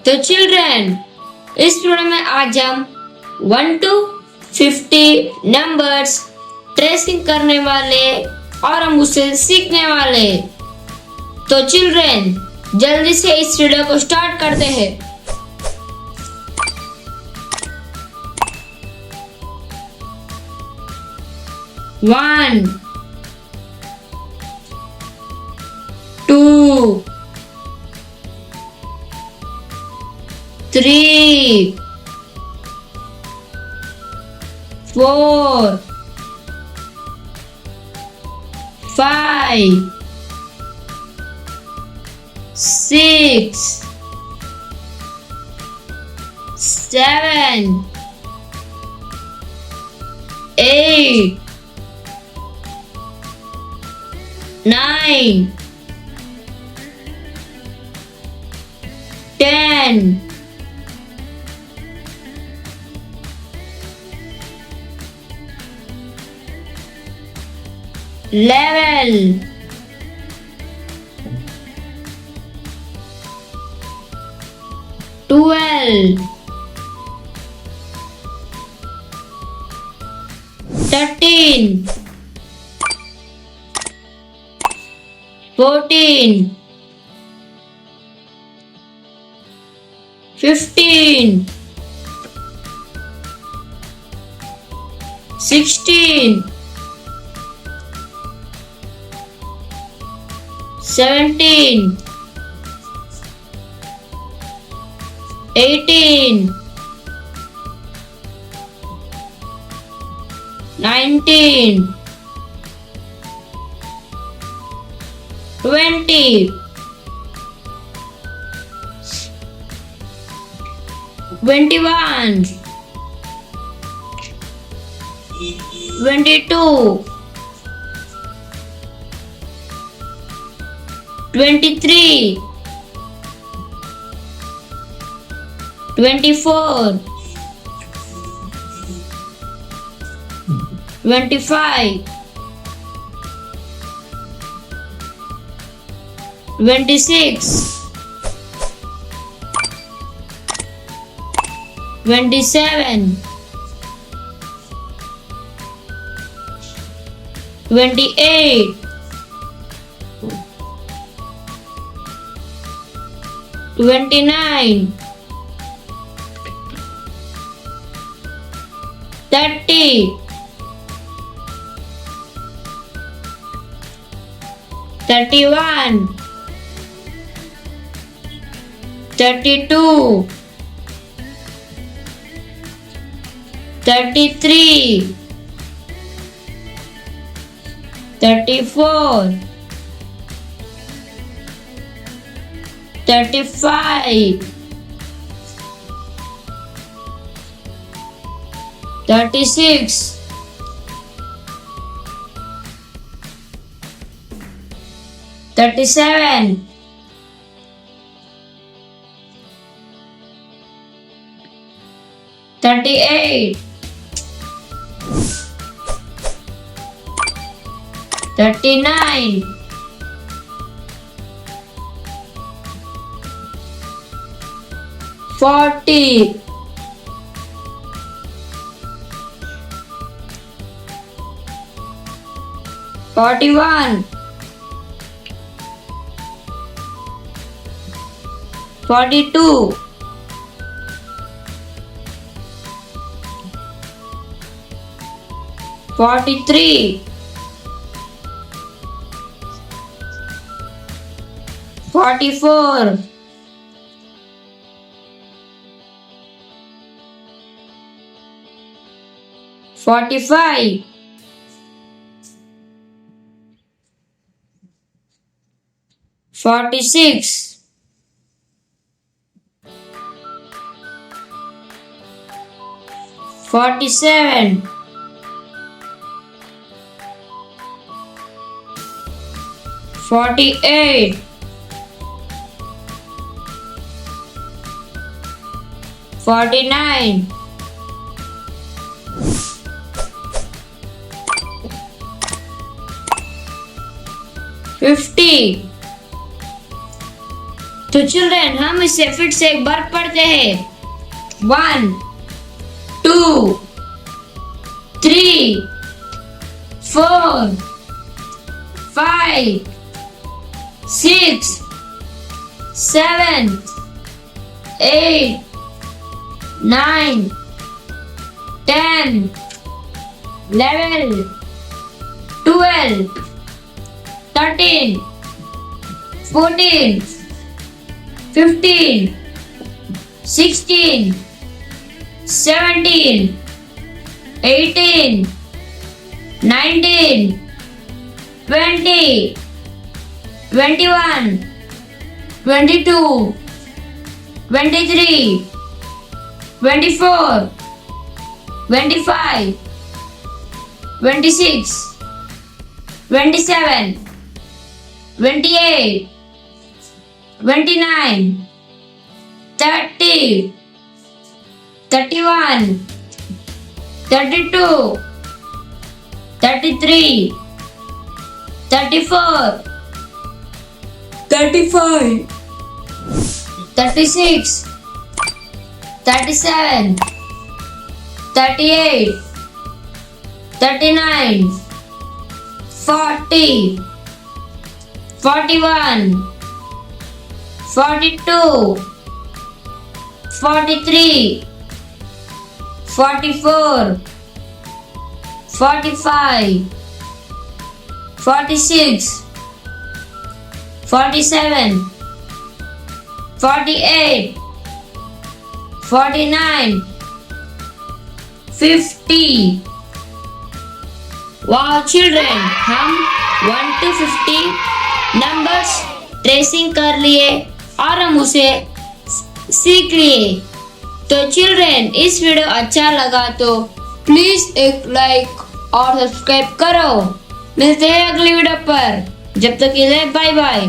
तो चिल्ड्रन, इस वीडियो में आज हम 1 to 50 नंबर्स ट्रेसिंग करने वाले और हम उसे सीखने वाले। तो चिल्ड्रन, जल्दी से इस वीडियो को स्टार्ट करते हैं। One, 2, 3, 4, 5, 6, 7, 8, 9, 10, 11, 12, 13, 14, 15, 16, 17, 18, 19, 20, 21, 22, 23, 24, 25, 26, 27, 28, 29, 30, 31, 32, 33, 34, 35, 36, 37, 38, 39, 40, 41, 42, 43, 44, 45, 46, 47, 48, 49, 50, तो चिल्ड्रन हम इसे फिर से एक बार पढ़ते हैं। 1 2 3 4 5 6 7 8 9 10 11 12 13 14 15 16 17 18 19 20 21 22 23 24 25 26 27 28 29 30 31 32 33 34 35 36 37 38 39 40 41 42 43 44 45 46 47 48 49 50। वाह चिल्ड्रन, हम 1 to 50 नंबर्स ट्रेसिंग कर लिए और हम उसे सीख लिए। तो चिल्ड्रन, इस वीडियो अच्छा लगा तो प्लीज एक लाइक और सब्सक्राइब करो। मिलते हैं अगली वीडियो पर, जब तक के लिए बाय बाय।